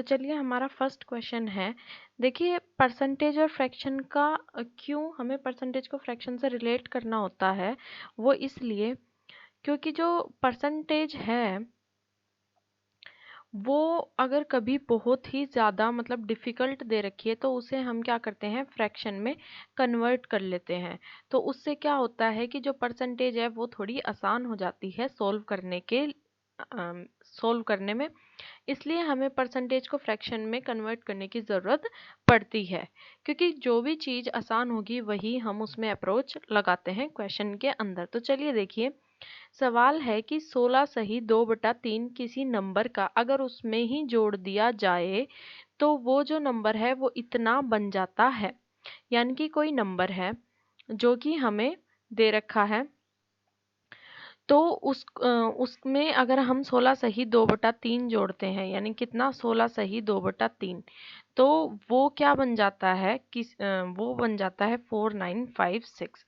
तो चलिए हमारा फर्स्ट क्वेश्चन है। देखिए परसेंटेज और फ्रैक्शन का क्यों हमें परसेंटेज को फ्रैक्शन से रिलेट करना होता है, वो इसलिए क्योंकि जो परसेंटेज है वो अगर कभी बहुत ही ज़्यादा मतलब डिफ़िकल्ट दे रखी है तो उसे हम क्या करते हैं, फ्रैक्शन में कन्वर्ट कर लेते हैं। तो उससे क्या होता है कि जो परसेंटेज है वो थोड़ी आसान हो जाती है सोल्व करने में। इसलिए हमें परसेंटेज को फ्रैक्शन में कन्वर्ट करने की ज़रूरत पड़ती है, क्योंकि जो भी चीज़ आसान होगी वही हम उसमें अप्रोच लगाते हैं क्वेश्चन के अंदर। तो चलिए देखिए, सवाल है कि 16 सही 2/3 किसी नंबर का अगर उसमें ही जोड़ दिया जाए तो वो जो नंबर है वो इतना बन जाता है। यानी कि कोई नंबर है जो कि हमें दे रखा है, तो उसमें अगर हम 16 सही 2/3 जोड़ते हैं, यानी कितना 16 सही 2/3, तो वो क्या बन जाता है वो बन जाता है 4956।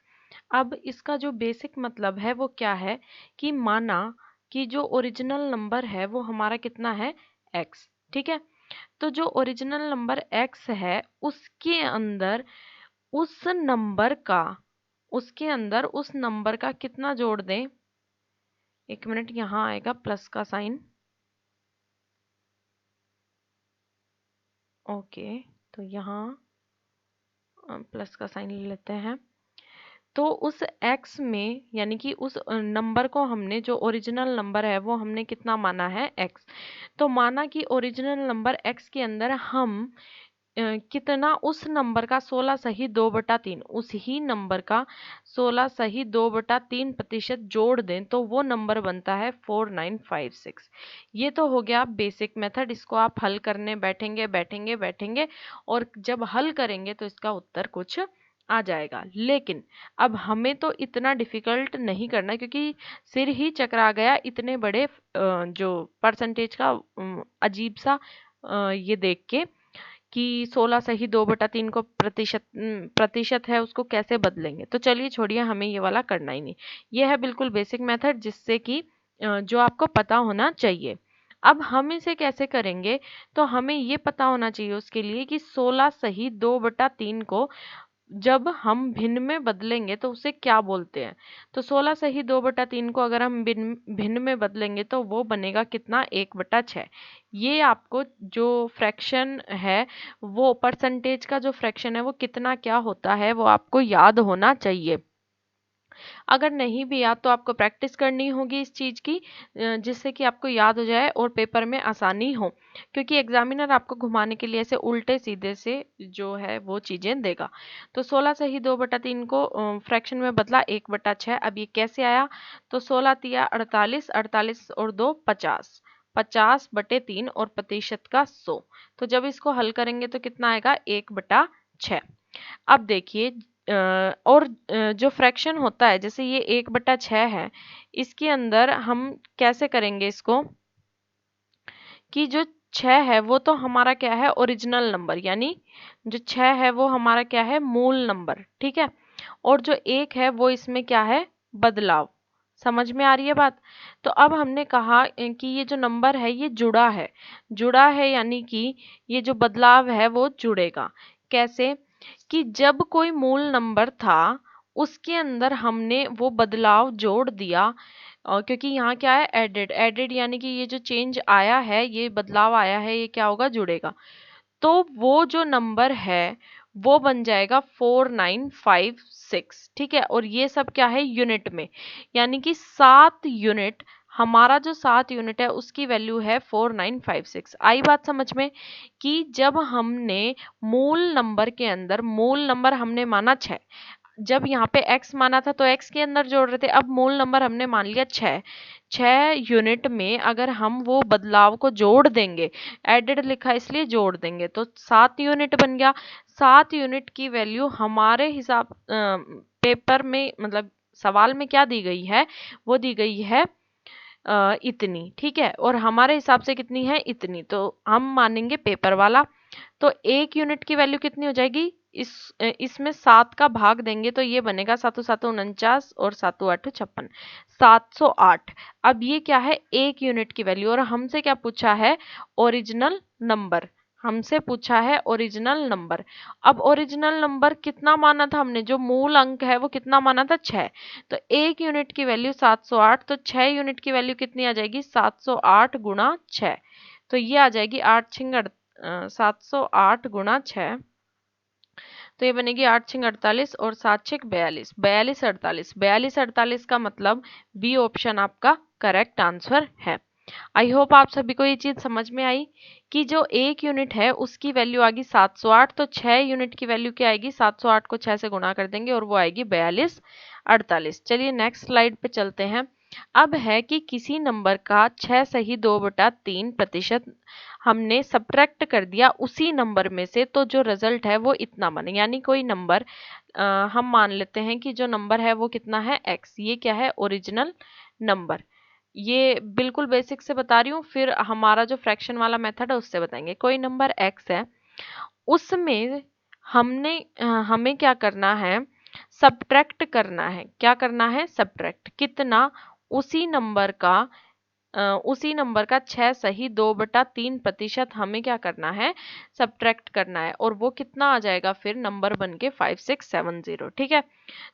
अब इसका जो बेसिक मतलब है वो क्या है कि माना कि जो ओरिजिनल नंबर है वो हमारा कितना है, x। ठीक है, तो जो ओरिजिनल नंबर x है उस नंबर का उस नंबर का कितना जोड़ दें। एक मिनट, यहाँ आएगा प्लस का साइन। ओके, तो यहाँ प्लस का साइन ले लेते हैं। तो उस x में यानी कि उस नंबर को हमने, जो ओरिजिनल नंबर है वो हमने कितना माना है, x। तो माना कि ओरिजिनल नंबर x के अंदर हम कितना उस नंबर का 16 सही 2/3 उस ही नंबर का 16 सही 2/3% जोड़ दें तो वो नंबर बनता है 4956। ये तो हो गया बेसिक मेथड। इसको आप हल करने बैठेंगे और जब हल करेंगे तो इसका उत्तर कुछ आ जाएगा। लेकिन अब हमें तो इतना डिफिकल्ट नहीं करना, क्योंकि सिर ही चकरा गया इतने बड़े जो परसेंटेज का अजीब सा ये देख के कि 16 सही 2/3 को प्रतिशत है उसको कैसे बदलेंगे। तो चलिए छोड़िए, हमें ये वाला करना ही नहीं। ये है बिल्कुल बेसिक मेथड जिससे कि जो आपको पता होना चाहिए। अब हम इसे कैसे करेंगे, तो हमें ये पता होना चाहिए उसके लिए कि 16 सही 2/3 को जब हम भिन्न में बदलेंगे तो उसे क्या बोलते हैं। तो 16 सही 2/3 को अगर हम भिन्न में बदलेंगे तो वो बनेगा कितना, 1/6। ये आपको जो फ्रैक्शन है, वो परसेंटेज का जो फ्रैक्शन है वो कितना क्या होता है वो आपको याद होना चाहिए। अगर नहीं भी याद तो आपको प्रैक्टिस करनी होगी इस चीज़ की, जिससे कि आपको याद हो जाए और पेपर में आसानी हो, क्योंकि एग्जामिनर आपको घुमाने के लिए ऐसे उल्टे सीधे से जो है वो चीज़ें देगा। तो 16 से ही 2/3 को फ्रैक्शन में बदला 1/6। अब ये कैसे आया, तो 16 तिया 48, 48 और 2 50, 50/3 और प्रतिशत का 100। तो जब इसको हल करेंगे तो कितना आएगा, 1/6। अब देखिए और जो फ्रैक्शन होता है, जैसे ये 1/6 है, इसके अंदर हम कैसे करेंगे इसको कि जो 6 है वो तो हमारा क्या है, ओरिजिनल नंबर, यानी जो 6 है वो हमारा क्या है, मूल नंबर। ठीक है, और जो 1 है वो इसमें क्या है, बदलाव। समझ में आ रही है बात। तो अब हमने कहा कि ये जो नंबर है ये जुड़ा है, यानी कि ये जो बदलाव है वो जुड़ेगा। कैसे, कि जब कोई मूल नंबर था उसके अंदर हमने वो बदलाव जोड़ दिया, क्योंकि यहाँ क्या है, एडेड यानी कि ये जो चेंज आया है, ये बदलाव आया है, ये क्या होगा, जुड़ेगा। तो वो जो नंबर है वो बन जाएगा 4956। ठीक है, और ये सब क्या है, यूनिट में, यानी कि 7 यूनिट। हमारा जो 7 यूनिट है उसकी वैल्यू है 4956। आई बात समझ में, कि जब हमने मूल नंबर हमने माना 6, जब यहाँ पे x माना था तो x के अंदर जोड़ रहे थे। अब मूल नंबर हमने मान लिया 6 यूनिट में अगर हम वो बदलाव को जोड़ देंगे, एडेड लिखा इसलिए जोड़ देंगे, तो 7 यूनिट बन गया। 7 यूनिट की वैल्यू हमारे हिसाब पेपर में, मतलब सवाल में क्या दी गई है, वो दी गई है इतनी। ठीक है, और हमारे हिसाब से कितनी है, इतनी। तो हम मानेंगे पेपर वाला। तो 1 यूनिट की वैल्यू कितनी हो जाएगी, इसमें 7 का भाग देंगे तो ये बनेगा 7 7 49 और 7 8 56, 708। अब ये क्या है, 1 यूनिट की वैल्यू, और हमसे क्या पूछा है, ओरिजिनल नंबर। हमसे पूछा है ओरिजिनल नंबर। अब ओरिजिनल नंबर कितना माना था हमने, जो मूल अंक है वो कितना माना था, 6। तो 1 यूनिट की वैल्यू 708, तो 6 यूनिट की वैल्यू कितनी आ जाएगी, 708 गुणा 6। तो ये आ जाएगी 708 गुणा 6, तो ये बनेगी 8 6 48 और 7 6 42, 42 48, 42 48 का मतलब बी ऑप्शन आपका करेक्ट आंसर है। आई होप आप सभी को ये चीज समझ में आई कि जो 1 यूनिट है उसकी वैल्यू आएगी 708, तो 6 यूनिट की वैल्यू क्या आएगी, 708 को 6 से गुणा कर देंगे और वो आएगी 42 48। चलिए नेक्स्ट स्लाइड पे चलते हैं। अब है कि किसी नंबर का 6 सही 2/3% हमने सब्ट्रैक्ट कर दिया उसी नंबर में से, तो जो रिजल्ट है वो इतना बने। यानी कोई नंबर हम मान लेते हैं कि जो नंबर है वो कितना है, x। ये क्या है, ओरिजिनल नंबर। ये बिल्कुल बेसिक से बता रही हूँ, फिर हमारा जो फ्रैक्शन वाला मेथड है उससे बताएंगे। कोई नंबर x है, उसमें हमें क्या करना है, सब्ट्रैक्ट करना है। क्या करना है, सब्ट्रैक्ट। कितना, उसी नंबर का उसी नंबर का 6 सही 2/3% हमें क्या करना है, सब्ट्रैक्ट करना है, और वो कितना आ जाएगा, फिर नंबर बन के 5670। ठीक है,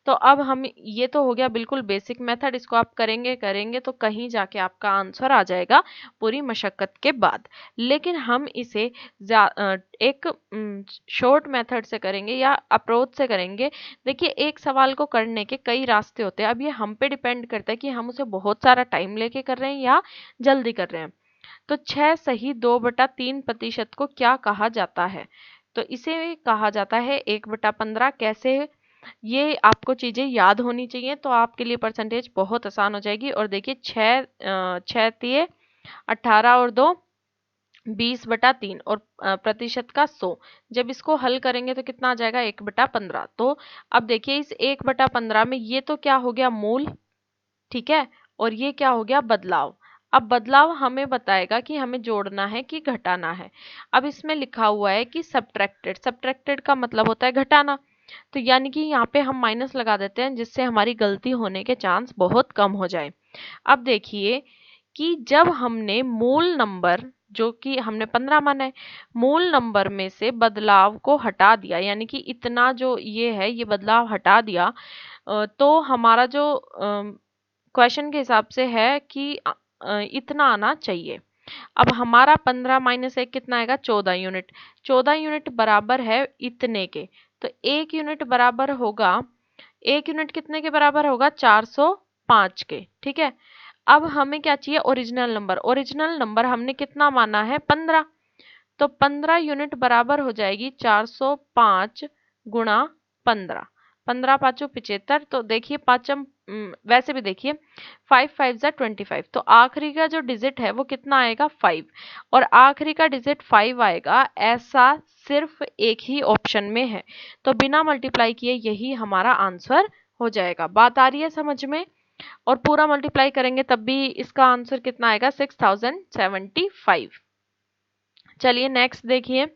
तो अब हम, ये तो हो गया बिल्कुल बेसिक मेथड। इसको आप करेंगे करेंगे तो कहीं जाके आपका आंसर आ जाएगा पूरी मशक्कत के बाद। लेकिन हम इसे एक शॉर्ट मेथड से करेंगे या अप्रोच से करेंगे। देखिए, एक सवाल को करने के कई रास्ते होते हैं। अब ये हम पे डिपेंड करता है कि हम उसे बहुत सारा टाइम लेके कर रहे हैं या जल्दी कर रहे हैं। तो 6 सही 2/3% को क्या कहा जाता है, तो इसे कहा जाता है 1/15। कैसे, ये आपको चीजें याद होनी चाहिए, तो आपके लिए परसेंटेज बहुत आसान हो जाएगी। और देखिए, 6 तिये 18 और 2 20/3 और प्रतिशत का 100। जब इसको हल करेंगे तो कितना आ जाएगा, 1/15। तो अब देखिए, इस 1/15 में ये तो क्या हो गया, मूल। ठीक है, और ये क्या हो गया, बदलाव। अब बदलाव हमें बताएगा कि हमें जोड़ना है कि घटाना है। अब इसमें लिखा हुआ है कि सब्ट्रैक्टेड। सब्ट्रैक्टेड का मतलब होता है घटाना, तो यानी कि यहाँ पे हम माइनस लगा देते हैं, जिससे हमारी गलती होने के चांस बहुत कम हो जाए। अब देखिए कि जब हमने मूल नंबर, जो कि हमने 15 माना है, मूल नंबर में से बदलाव को हटा दिया, यानी कि इतना जो ये है ये बदलाव हटा दिया, तो हमारा जो क्वेश्चन के हिसाब से है कि इतना आना चाहिए। अब हमारा 15 माइनस 1 कितना आएगा, 14 यूनिट। 14 यूनिट बराबर है इतने के, तो 1 यूनिट बराबर होगा, 1 यूनिट कितने के बराबर होगा, 405 के। ठीक है, अब हमें क्या चाहिए, ओरिजिनल नंबर। ओरिजिनल नंबर हमने कितना माना है, 15। तो 15 यूनिट बराबर हो जाएगी 405 गुणा 15। 15 पाँचों 75। तो देखिए पाँचम, वैसे भी देखिए 5 5 जा 25, तो आखिरी का जो डिजिट है वो कितना आएगा, 5। और आखिरी का डिजिट 5 आएगा, ऐसा सिर्फ एक ही ऑप्शन में है, तो बिना मल्टीप्लाई किए यही हमारा आंसर हो जाएगा। बात आ रही है समझ में? और पूरा मल्टीप्लाई करेंगे तब भी इसका आंसर कितना आएगा, 6075। चलिए नेक्स्ट देखिए,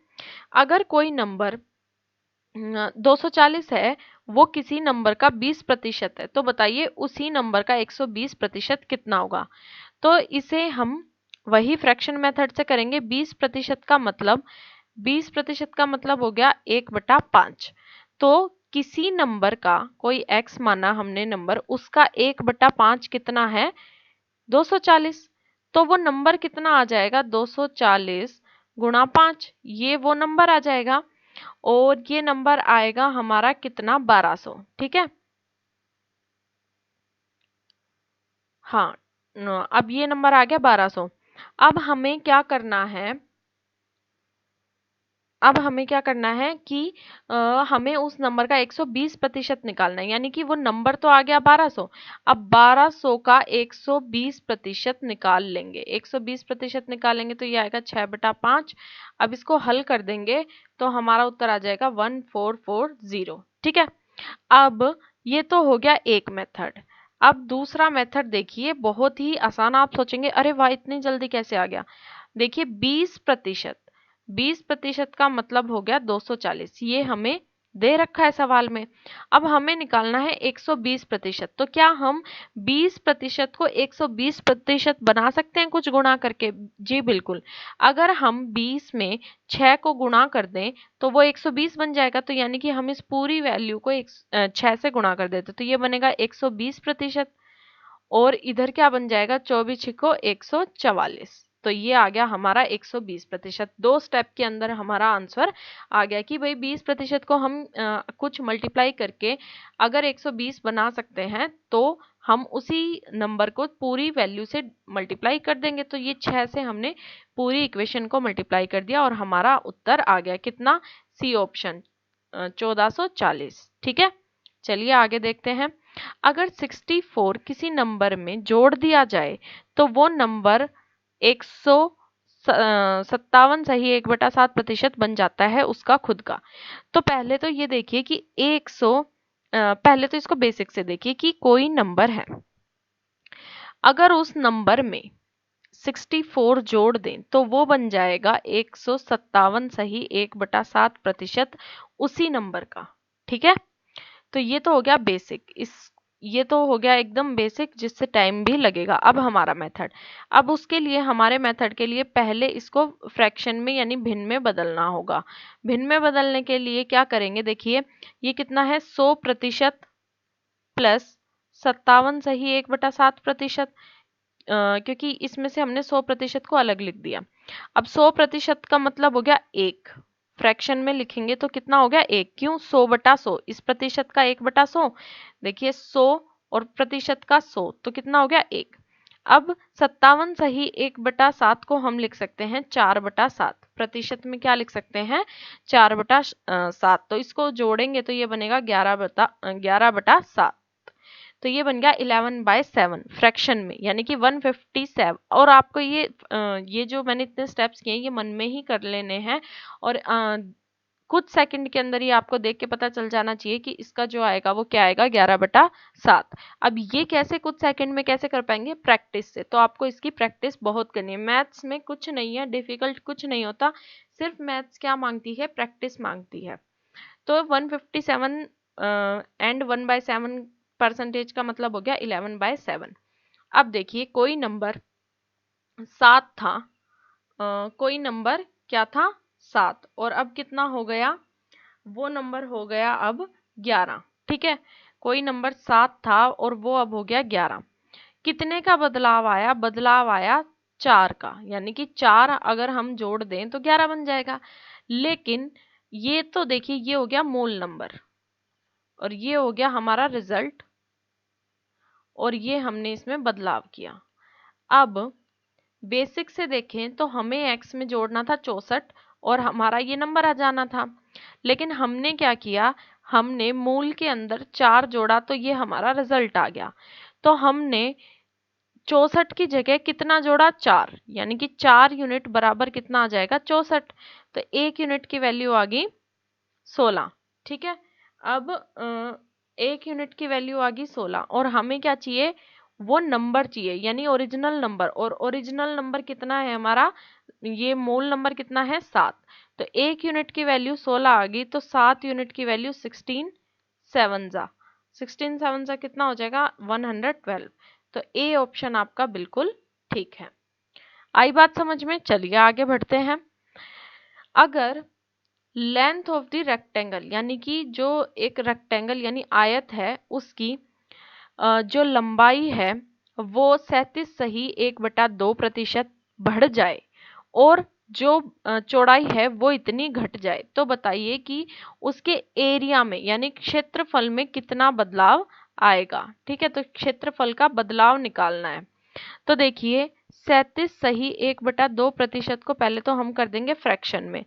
अगर कोई नंबर 240 है, वो किसी नंबर का 20% है, तो बताइए उसी नंबर का 120% कितना होगा। तो इसे हम वही फ्रैक्शन मेथड से करेंगे। 20% का मतलब, 20% का मतलब हो गया 1/5। तो किसी नंबर का, कोई x माना हमने नंबर, उसका 1/5 कितना है, 240। तो वो नंबर कितना आ जाएगा, 240 गुणा 5, ये वो नंबर आ जाएगा। और ये नंबर आएगा हमारा कितना, 1200। ठीक है, हाँ, अब ये नंबर आ गया 1200। अब हमें क्या करना है, अब हमें क्या करना है कि हमें उस नंबर का 120% निकालना है। यानी कि वो नंबर तो आ गया 1200, अब 1200 का 120% निकाल लेंगे। 120% निकालेंगे तो ये आएगा 6/5। अब इसको हल कर देंगे तो हमारा उत्तर आ जाएगा 1440। ठीक है, अब ये तो हो गया एक मेथड। अब दूसरा मेथड देखिए, बहुत ही आसान। आप सोचेंगे अरे वाह, इतनी जल्दी कैसे आ गया। देखिए 20%, 20% का मतलब हो गया 240, ये हमें दे रखा है सवाल में। अब हमें निकालना है 120%। तो क्या हम 20% को 120% बना सकते हैं कुछ गुणा करके? जी बिल्कुल। अगर हम 20 में 6 को गुणा कर दें तो वो 120 बन जाएगा। तो यानी कि हम इस पूरी वैल्यू को 6 से गुणा कर देते तो ये बनेगा 120%। और इधर क्या बन जाएगा, 24 को 144। तो ये आ गया हमारा 120%। दो स्टेप के अंदर हमारा आंसर आ गया कि भाई 20% को हम कुछ मल्टीप्लाई करके अगर 120 बना सकते हैं तो हम उसी नंबर को पूरी वैल्यू से मल्टीप्लाई कर देंगे। तो ये 6 से हमने पूरी इक्वेशन को मल्टीप्लाई कर दिया और हमारा उत्तर आ गया कितना, सी ऑप्शन 1440। ठीक है, चलिए आगे देखते हैं। अगर 64 किसी नंबर में जोड़ दिया जाए तो वो नंबर 157 सही 1/7% बन जाता है उसका खुद का। तो पहले तो ये देखिए कि पहले तो इसको बेसिक से देखिए कि कोई नंबर है, अगर उस नंबर में 64 जोड़ दें तो वो बन जाएगा 157 सही 1/7% उसी नंबर का। ठीक है, तो ये तो हो गया बेसिक। ये तो हो गया एकदम बेसिक जिससे टाइम भी लगेगा। अब हमारा मेथड, अब उसके लिए हमारे मेथड के लिए पहले इसको फ्रैक्शन में यानी भिन्न में बदलना होगा। भिन्न में बदलने के लिए क्या करेंगे, देखिए ये कितना है, 100% प्लस 57 सही 1/7%। क्योंकि इसमें से हमने 100% को अलग लिख दिया। अब 100% का मतलब हो गया एक, फ्रैक्शन में लिखेंगे तो कितना हो गया एक, क्यों 100/100, इस प्रतिशत का 1/100, देखिए 100 और प्रतिशत का 100 तो कितना हो गया एक। अब 57 सही 1/7 को हम लिख सकते हैं 4/7, प्रतिशत में क्या लिख सकते हैं 4/7, तो इसको जोड़ेंगे तो ये बनेगा 11/7। तो ये बन गया 11/7 फ्रैक्शन में, यानी कि 157। और आपको ये जो मैंने इतने स्टेप्स किए ये मन में ही कर लेने हैं और कुछ सेकंड के अंदर ही आपको देख के पता चल जाना चाहिए कि इसका जो आएगा वो क्या आएगा, 11/7। अब ये कैसे कुछ सेकंड में कैसे कर पाएंगे, प्रैक्टिस से। तो आपको इसकी प्रैक्टिस बहुत करनी है। मैथ्स में कुछ नहीं है डिफिकल्ट, कुछ नहीं होता, सिर्फ मैथ्स क्या मांगती है, प्रैक्टिस मांगती है। तो 157 एंड 1/7% का मतलब हो गया 11/7। अब देखिए कोई नंबर 7 था, कोई नंबर क्या था 7, और अब कितना हो गया, वो नंबर हो गया अब 11। ठीक है, कोई नंबर 7 था और वो अब हो गया 11। कितने का बदलाव आया, बदलाव आया 4 का, यानी कि 4 अगर हम जोड़ दें तो 11 बन जाएगा। लेकिन ये तो देखिए ये हो गया मूल नंबर और ये हो गया हमारा रिजल्ट, और ये हमने इसमें बदलाव किया। अब बेसिक से देखें तो हमें x में जोड़ना था 64 और हमारा ये नंबर आ जाना था। लेकिन हमने क्या किया, हमने मूल के अंदर 4 जोड़ा तो ये हमारा रिजल्ट आ गया। तो हमने 64 की जगह कितना जोड़ा, 4, यानी कि 4 यूनिट बराबर कितना आ जाएगा 64। तो 1 यूनिट की वैल्यू आ गई 16। ठीक है, अब 1 यूनिट की वैल्यू आ गई 16 और हमें क्या चाहिए, वो नंबर चाहिए यानी ओरिजिनल नंबर। और ओरिजिनल नंबर कितना है हमारा, ये मूल नंबर कितना है 7। तो 1 यूनिट की वैल्यू 16 आ गई तो 7 यूनिट की वैल्यू 16 7 जा 16 7 जा कितना हो जाएगा 112। तो ए ऑप्शन आपका बिल्कुल ठीक है। आई बात समझ में, चलिए आगे बढ़ते हैं। अगर लेंथ ऑफ द रेक्टेंगल, यानी कि जो एक रेक्टेंगल यानी आयत है उसकी जो लंबाई है वो 37 सही 1/2% बढ़ जाए और जो चौड़ाई है वो इतनी घट जाए, तो बताइए कि उसके एरिया में यानी क्षेत्रफल में कितना बदलाव आएगा। ठीक है, तो क्षेत्रफल का बदलाव निकालना है। तो देखिए 37 सही 1/2% को पहले तो हम कर देंगे फ्रैक्शन में,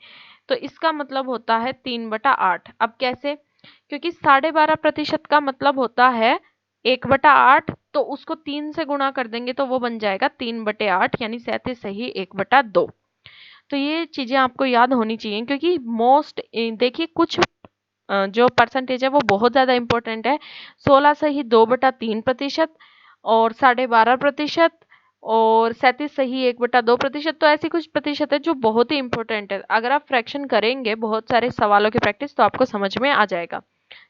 तो इसका मतलब होता है 3/8। अब कैसे, क्योंकि 12.5% का मतलब होता है 1/8, तो उसको 3 से गुणा कर देंगे तो वो बन जाएगा 3/8 यानी 37 सही 1/2। तो ये चीजें आपको याद होनी चाहिए क्योंकि देखिए कुछ जो परसेंटेज है वो बहुत ज्यादा इंपॉर्टेंट है। 16 सही 2/3% और 12.5% और 37 सही 1/2%। तो ऐसी कुछ प्रतिशत है जो बहुत ही इंपॉर्टेंट है। अगर आप फ्रैक्शन करेंगे बहुत सारे सवालों की प्रैक्टिस तो आपको समझ में आ जाएगा।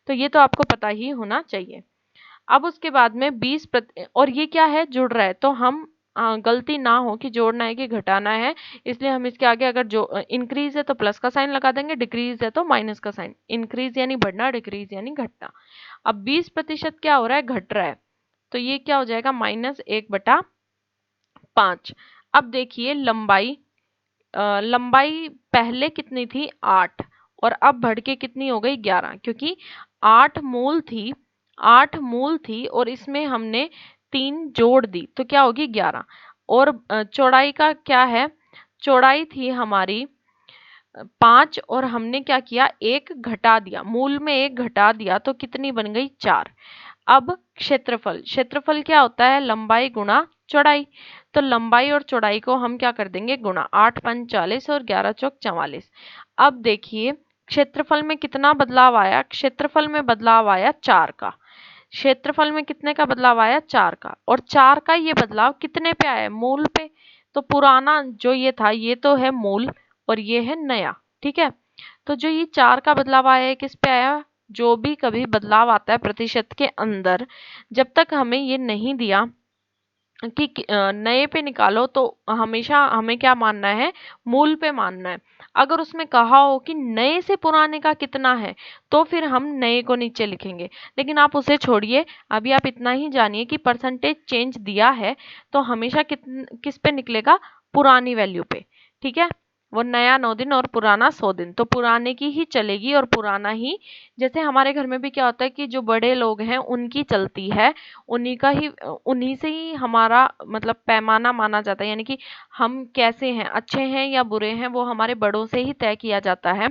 तो ये तो आपको पता ही होना चाहिए। अब उसके बाद में 20 और ये क्या है, जुड़ रहा है, तो हम गलती ना हो कि जोड़ना है कि घटाना है, इसलिए हम इसके आगे अगर जो इंक्रीज है तो प्लस का साइन लगा देंगे, डिक्रीज है तो माइनस का साइन। इंक्रीज यानी बढ़ना, डिक्रीज यानी घटना। अब 20% क्या हो रहा है, घट रहा है, तो ये क्या हो जाएगा, -1/5। अब देखिए लंबाई, लंबाई पहले कितनी थी 8 और अब बढ़ के कितनी हो गई 11, क्योंकि 8 मूल थी, 8 मूल थी और इसमें हमने 3 जोड़ दी तो क्या होगी 11। और चौड़ाई का क्या है, चौड़ाई थी हमारी 5 और हमने क्या किया, एक घटा दिया, मूल में एक घटा दिया तो कितनी बन गई 4। अब क्षेत्रफल, क्षेत्रफल क्या होता है, लंबाई गुणा चौड़ाई। तो लंबाई और चौड़ाई को हम क्या कर देंगे, गुणा, 8×5 = 40 और 11×4 = 44। अब देखिए क्षेत्रफल में कितना बदलाव आया, क्षेत्रफल में बदलाव आया 4 का। क्षेत्रफल में कितने का बदलाव आया, 4 का। और 4 का ये बदलाव कितने पे आया, मूल पे। तो पुराना जो ये था ये तो है मूल और ये है नया, ठीक है। तो जो ये 4 का बदलाव आया है किस पे आया, जो भी कभी बदलाव आता है प्रतिशत के अंदर, जब तक हमें ये नहीं दिया कि नए पे निकालो तो हमेशा हमें क्या मानना है, मूल पे मानना है। अगर उसमें कहा हो कि नए से पुराने का कितना है तो फिर हम नए को नीचे लिखेंगे, लेकिन आप उसे छोड़िए। अभी आप इतना ही जानिए कि परसेंटेज चेंज दिया है तो हमेशा किस पे निकलेगा, पुरानी वैल्यू पे, ठीक है। वो नया 9 दिन और पुराना 100 दिन, तो पुराने की ही चलेगी और पुराना ही। जैसे हमारे घर में भी क्या होता है कि जो बड़े लोग हैं उनकी चलती है, उन्हीं का ही, उन्हीं से ही हमारा मतलब पैमाना माना जाता है, यानी कि हम कैसे हैं, अच्छे हैं या बुरे हैं, वो हमारे बड़ों से ही तय किया जाता है।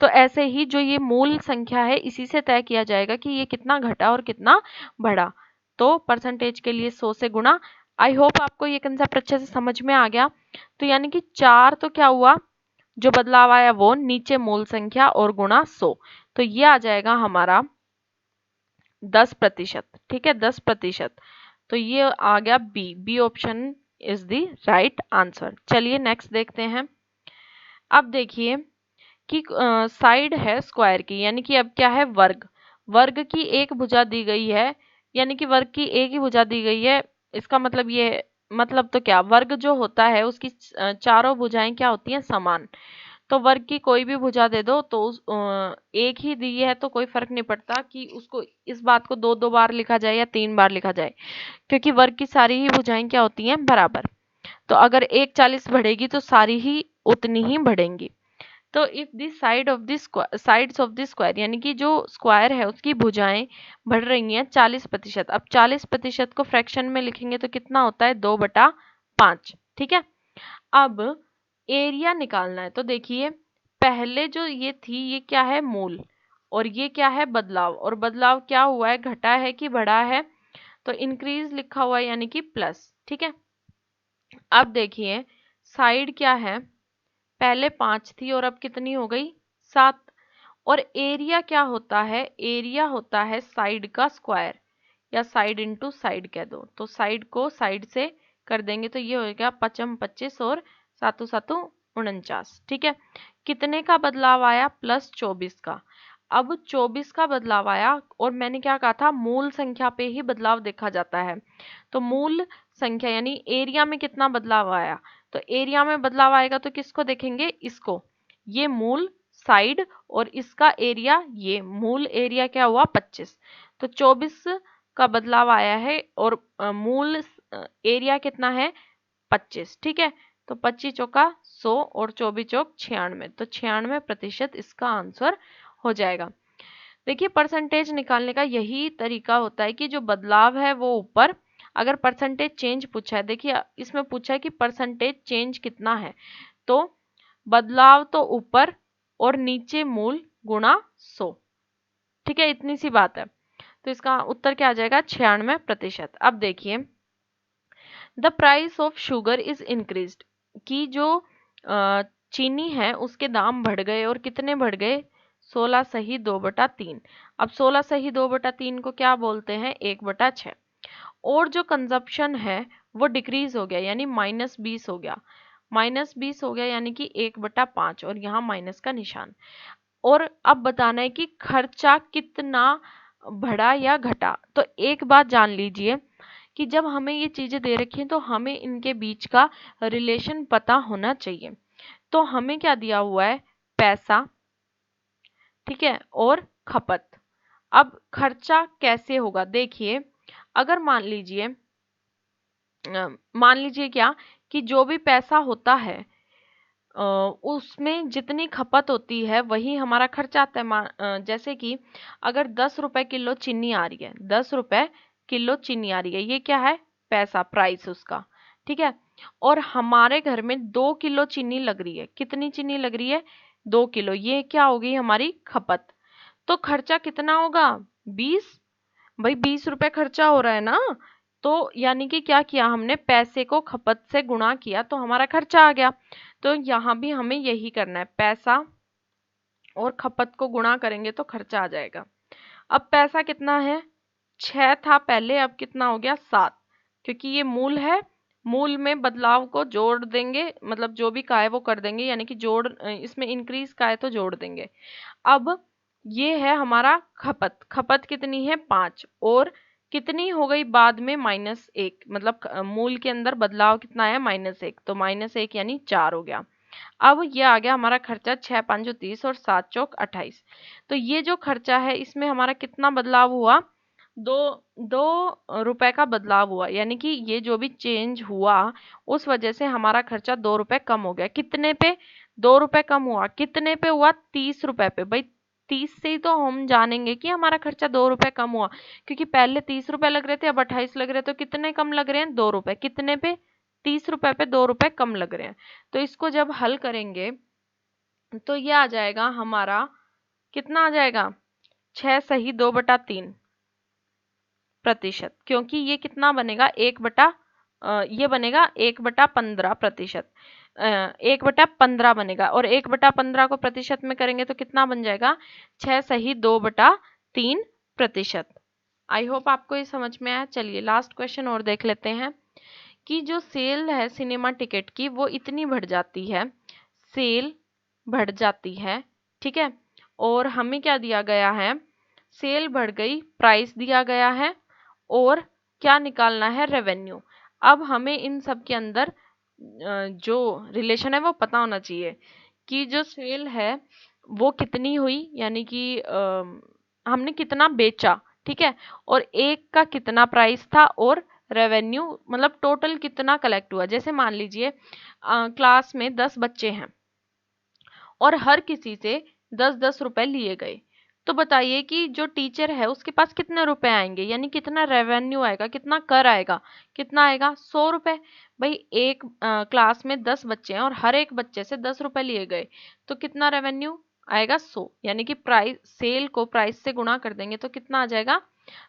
तो ऐसे ही जो ये मूल संख्या है इसी से तय किया जाएगा कि ये कितना घटा और कितना बढ़ा। तो परसेंटेज के लिए 100 से गुणा। आई होप आपको ये कंसेप्ट अच्छे से समझ में आ गया। तो यानी कि 4 तो क्या हुआ, जो बदलाव आया वो नीचे मूल संख्या और गुणा 100, तो ये आ जाएगा हमारा 10%, ठीक है, 10%। तो ये आ गया B, B option is the right answer. चलिए नेक्स्ट देखते हैं। अब देखिए कि साइड है स्क्वायर की, यानी कि अब क्या है, वर्ग, वर्ग की एक भुजा दी गई है, यानी कि वर्ग की एक ही भुजा दी गई है। इसका मतलब ये, मतलब तो क्या, वर्ग जो होता है उसकी चारों भुजाएं क्या होती हैं, समान। तो वर्ग की कोई भी भुजा दे दो तो एक ही दी है तो कोई फर्क नहीं पड़ता कि उसको, इस बात को दो दो बार लिखा जाए या 3 बार लिखा जाए, क्योंकि वर्ग की सारी ही भुजाएं क्या होती हैं, बराबर। तो अगर एक 40 बढ़ेगी तो सारी ही उतनी ही बढ़ेंगी। तो if the side of the sides of the square, यानी कि जो स्क्वायर है उसकी भुजाएं बढ़ रही हैं 40%। अब 40% को फ्रैक्शन में लिखेंगे तो कितना होता है, 2/5, ठीक है। अब एरिया निकालना है, तो देखिए पहले जो ये थी ये क्या है, मूल, और ये क्या है, बदलाव। और बदलाव क्या हुआ है, घटा है कि बढ़ा है, तो इंक्रीज लिखा हुआ है यानी कि प्लस, ठीक है। अब देखिए साइड क्या है, पहले 5 थी और अब कितनी हो गई, 7। और एरिया क्या होता है, एरिया होता है साइड का स्क्वायर, या साइड इंटू साइड कह दो। तो साइड को साइड से कर देंगे तो ये हो गया 5×5 = 25 और 7×7 = 49, ठीक है। कितने का बदलाव आया, +24 का। अब 24 का बदलाव आया और मैंने क्या कहा था, मूल संख्या पे ही बदलाव देखा जाता है। तो मूल संख्या यानी एरिया में कितना बदलाव आया, तो एरिया में बदलाव आएगा तो किसको देखेंगे, इसको, ये मूल साइड और इसका एरिया, ये मूल एरिया क्या हुआ 25। तो 24 का बदलाव आया है और मूल एरिया कितना है 25, ठीक है। तो 25 चौका 100 और 24 चौक 96, तो 96% इसका आंसर हो जाएगा। देखिए परसेंटेज निकालने का यही तरीका होता है कि जो बदलाव है वो ऊपर, अगर परसेंटेज चेंज पूछा है, देखिए इसमें पूछा है कि परसेंटेज चेंज कितना है, तो बदलाव तो ऊपर और नीचे मूल गुणा 100, ठीक है, इतनी सी बात है। तो इसका उत्तर क्या आ जाएगा, 96%। अब देखिए the price of sugar is increased, कि जो चीनी है उसके दाम बढ़ गए और कितने बढ़ गए, 16 सही 2/3। अब 16 सही 2/3 को क्या बोलते हैं, 1/6। और जो कंजप्शन है वो डिक्रीज हो गया, यानी -20 हो गया। -20 हो गया यानी कि 1/5, और यहाँ माइनस का निशान। और अब बताना है कि खर्चा कितना बढ़ा या घटा। तो एक बात जान लीजिए कि जब हमें ये चीजें दे रखी हैं तो हमें इनके बीच का रिलेशन पता होना चाहिए। तो हमें क्या दिया हुआ है, पैसा, ठीक है, और खपत। अब खर्चा कैसे होगा, देखिए, अगर मान लीजिए क्या कि जो भी पैसा होता है उसमें जितनी खपत होती है वही हमारा खर्चा आता है। जैसे कि अगर 10 रुपए किलो चीनी आ रही है, 10 रुपए किलो चीनी आ रही है, ये क्या है, पैसा, प्राइस उसका, ठीक है। और हमारे घर में 2 किलो चीनी लग रही है, कितनी चीनी लग रही है, 2 किलो, ये क्या होगी, हमारी खपत। तो खर्चा कितना होगा, 20। भाई 20 रुपए खर्चा हो रहा है ना, तो यानी कि क्या किया हमने, पैसे को खपत से गुणा किया तो हमारा खर्चा आ गया। तो यहाँ भी हमें यही करना है, पैसा और खपत को गुणा करेंगे तो खर्चा आ जाएगा। अब पैसा कितना है, 6 था पहले, अब कितना हो गया, 7, क्योंकि ये मूल है। मूल में बदलाव को जोड़ देंगे, मतलब जो भी का है वो कर देंगे, यानी कि इसमें इंक्रीज का है तो जोड़ देंगे। अब ये है हमारा खपत, खपत कितनी है, 5, और कितनी हो गई बाद में, -1, मतलब मूल के अंदर बदलाव कितना है, -1, तो -1 यानी 4 हो गया। अब ये आ गया हमारा खर्चा, 6 5 30 और 7 चौक 28। तो ये जो खर्चा है इसमें हमारा कितना बदलाव हुआ, दो 2 रुपए का बदलाव हुआ, यानी कि ये जो भी चेंज हुआ उस वजह से हमारा खर्चा 2 रुपए कम हो गया। कितने पे, 2 रुपए कम हुआ, कितने पे हुआ, 30 रुपए पे। भाई 30 से ही तो हम जानेंगे कि हमारा खर्चा 2 रुपए कम हुआ, क्योंकि पहले 30 रुपए लग रहे थे, अब 28 लग रहे हैं, तो कितने कम लग रहे हैं, 2 रुपए। कितने पे, 30 रुपए पे 2 रुपए कम लग रहे हैं। तो इसको जब हल करेंगे तो ये आ जाएगा हमारा, कितना आ जाएगा, 6 सही 2/3 प्रतिशत, क्योंकि ये कितना बनेगा, ये बनेगा 1/15 प्रतिशत, 1/15 बनेगा, और 1/15 को प्रतिशत में करेंगे तो कितना बन जाएगा, 6 सही 2/3 प्रतिशत। आई होप आपको ये समझ में आया। चलिए लास्ट क्वेश्चन और देख लेते हैं कि जो सेल है सिनेमा टिकट की वो इतनी बढ़ जाती है, सेल बढ़ जाती है, ठीक है, और हमें क्या दिया गया है, सेल बढ़ गई, प्राइस दिया गया है, और क्या निकालना है, रेवेन्यू। अब हमें इन सब के अंदर जो रिलेशन है वो पता होना चाहिए कि जो सेल है वो कितनी हुई, यानी कि हमने कितना बेचा, ठीक है, और एक का कितना प्राइस था, और रेवेन्यू मतलब टोटल कितना कलेक्ट हुआ। जैसे मान लीजिए क्लास में 10 बच्चे हैं और हर किसी से 10-10 रुपए लिए गए, तो बताइए कि जो टीचर है उसके पास कितने रुपए आएंगे, यानी कितना रेवेन्यू आएगा, कितना कर आएगा, कितना आएगा, 100 रुपए। भाई एक क्लास में 10 बच्चे हैं और हर एक बच्चे से 10 रुपए लिए गए, तो कितना रेवेन्यू आएगा, 100, यानी कि प्राइस, सेल को प्राइस से गुणा कर देंगे तो कितना आ जाएगा,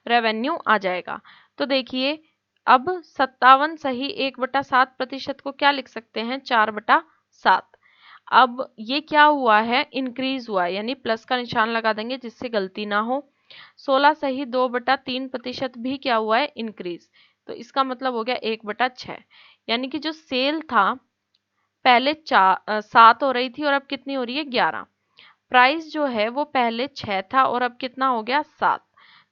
रेवेन्यू आ जाएगा। तो देखिए अब 57 सही 1/7 प्रतिशत को क्या लिख सकते हैं, 4/7। अब ये क्या हुआ है, इंक्रीज हुआ है, यानी प्लस का निशान लगा देंगे जिससे गलती ना हो। 16 सही 2/3 प्रतिशत भी क्या हुआ है, इंक्रीज, तो इसका मतलब हो गया 1/6, यानी कि जो सेल था पहले 7 हो रही थी और अब कितनी हो रही है, 11। प्राइस जो है वो पहले 6 था और अब कितना हो गया, 7।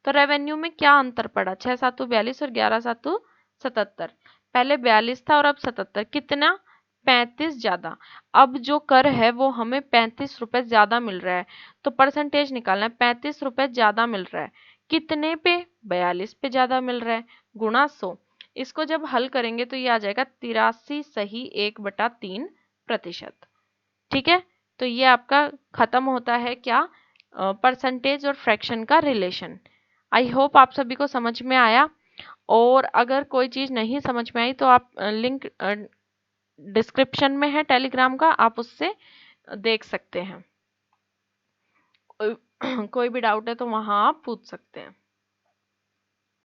तो रेवेन्यू में क्या अंतर पड़ा, 6 7 42 और 11 7 77। पहले 42 था और अब 77, कितना, 35 ज्यादा। अब जो कर है वो हमें 35 रुपए ज्यादा मिल रहा है, तो परसेंटेज निकालना है, 35 रुपए ज्यादा मिल रहा है, कितने पे, 42 पे ज्यादा मिल रहा है, गुणा 100। इसको जब हल करेंगे तो ये आ जाएगा 83 सही 1/3 प्रतिशत, ठीक है। तो ये आपका खत्म होता है क्या, परसेंटेज और फ्रैक्शन का रिलेशन। आई होप आप सभी को समझ में आया, और अगर कोई चीज़ नहीं समझ में आई तो आप लिंक डिस्क्रिप्शन में है टेलीग्राम का, आप उससे देख सकते हैं। कोई भी डाउट है तो वहाँ आप पूछ सकते हैं।